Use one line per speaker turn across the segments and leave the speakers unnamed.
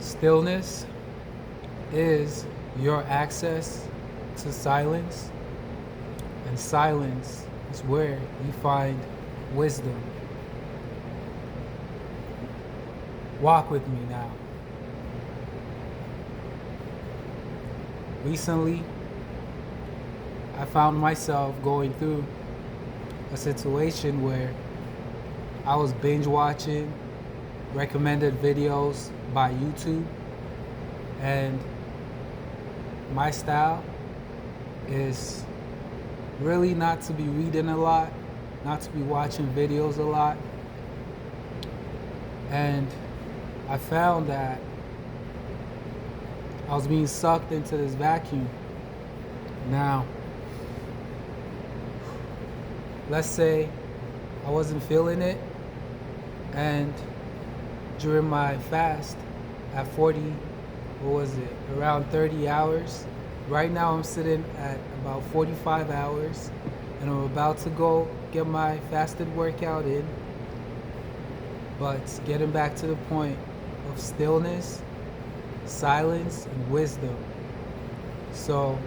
Stillness is your access to silence, and silence is where you find wisdom. Walk with me now. Recently, I found myself going through a situation where I was binge watching recommended videos by YouTube, and my style is really not to be reading a lot, not to be watching videos a lot. And I found that I was being sucked into this vacuum. Now, let's say I wasn't feeling it, and during my fast at 40, around 30 hours. Right now I'm sitting at about 45 hours, and I'm about to go get my fasted workout in. But getting back to the point of stillness, silence, and wisdom. So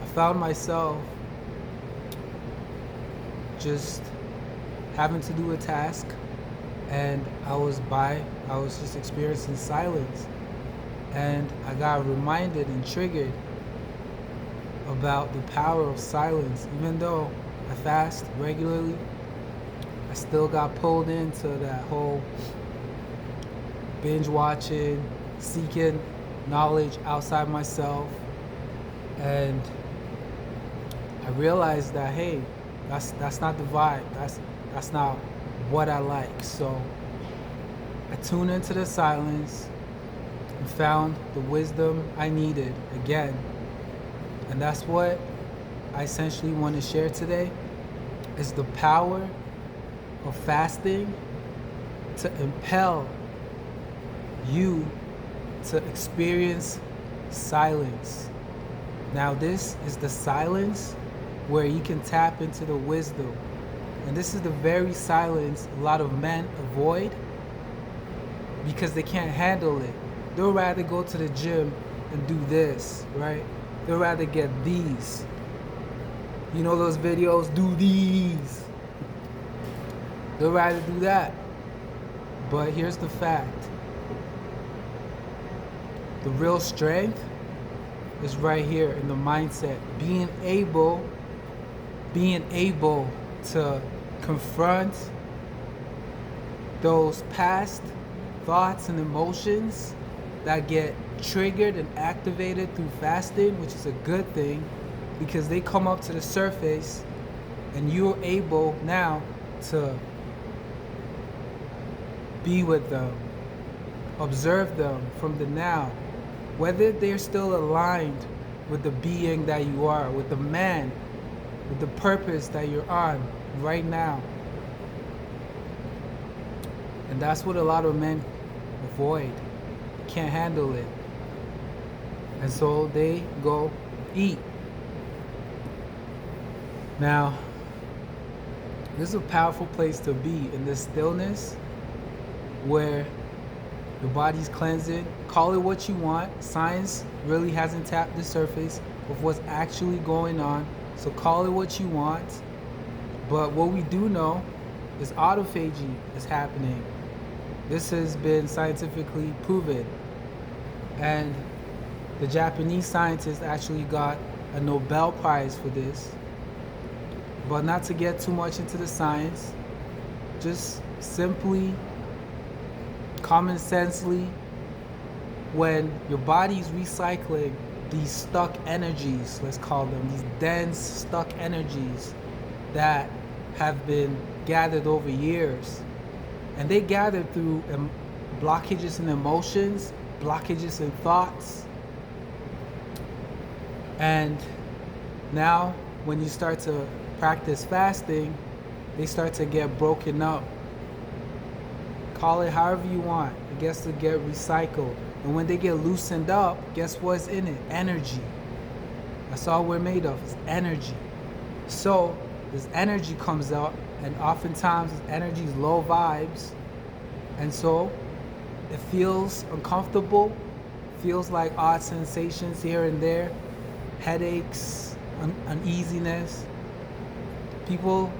I found myself just having to do a task, and I was just experiencing silence, and I got reminded and triggered about the power of silence. Even though I fast regularly, I still got pulled into that whole binge watching, seeking knowledge outside myself, and I realized that, hey, that's not the vibe. That's not what I like. So I tuned into the silence and found the wisdom I needed again. And that's what I essentially want to share today, is the power of fasting to impel you to experience silence. Now, this is the silence where you can tap into the wisdom. And this is the very silence a lot of men avoid because they can't handle it. They'll rather go to the gym and do this, right? They'll rather get these. You know those videos, do these. They'll rather do that. But here's the fact. The real strength is right here in the mindset. Being able to confront those past thoughts and emotions that get triggered and activated through fasting, which is a good thing because they come up to the surface and you're able now to be with them, observe them from the now, whether they're still aligned with the being that you are, with the man, with the purpose that you're on right now. And that's what a lot of men avoid. Can't handle it. And so they go eat. Now, this is a powerful place to be, in this stillness where the body's cleansing. Call it what you want. Science really hasn't tapped the surface of what's actually going on. So call it what you want. But what we do know is autophagy is happening. This has been scientifically proven. And the Japanese scientists actually got a Nobel Prize for this. But not to get too much into the science, just simply, common sensely, when your body's recycling these stuck energies, let's call them, these dense stuck energies that have been gathered over years, and they gathered through blockages in emotions, blockages in thoughts. And now when you start to practice fasting, they start to get broken up. Call it however you want. It gets to get recycled. And when they get loosened up, guess what's in it? Energy. That's all we're made of, is energy. So this energy comes out, and oftentimes this energy is low vibes. And so it feels uncomfortable, feels like odd sensations here and there, headaches, uneasiness. People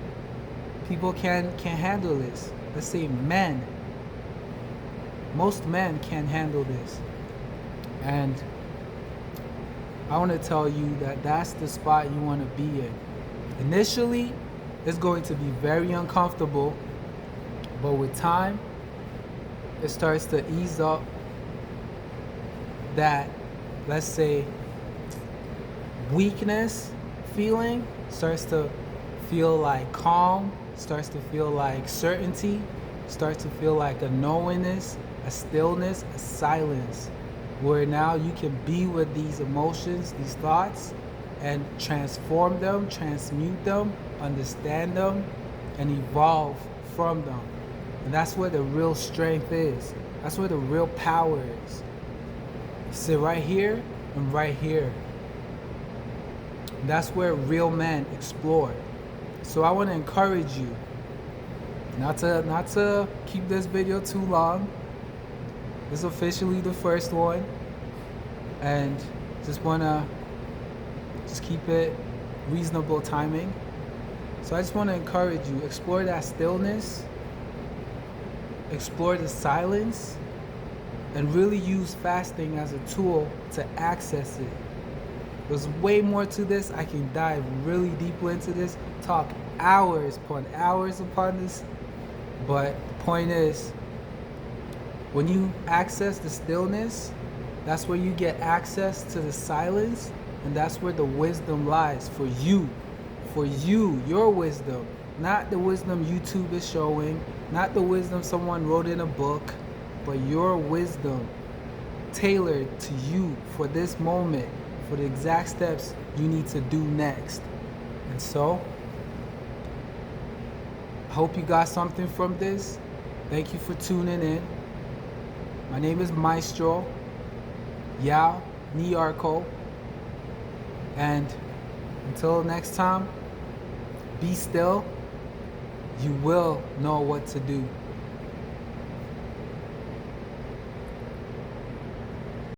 can't handle this. Let's say men. Most men can't handle this. And I want to tell you that that's the spot you want to be in. Initially, it's going to be very uncomfortable, but with time, it starts to ease up that, let's say, weakness feeling, starts to feel like calm, starts to feel like certainty, starts to feel like a knowingness, a stillness, a silence, where now you can be with these emotions, these thoughts, and transform them, transmute them, understand them, and evolve from them. And that's where the real strength is. That's where the real power is. Sit right here and right here. And that's where real men explore. So I want to encourage you not to keep this video too long. This is officially the first one, and just wanna keep it reasonable timing. So I just want to encourage you, explore that stillness, explore the silence, and really use fasting as a tool to access it. There's way more to this. I can dive really deeply into this, talk hours upon this, but the point is, when you access the stillness, that's where you get access to the silence, and that's where the wisdom lies for you, your wisdom, not the wisdom YouTube is showing, not the wisdom someone wrote in a book, but your wisdom tailored to you for this moment, for the exact steps you need to do next. And so, I hope you got something from this. Thank you for tuning in. My name is Maestro Yao Niarco. And until next time, be still. You will know what to do.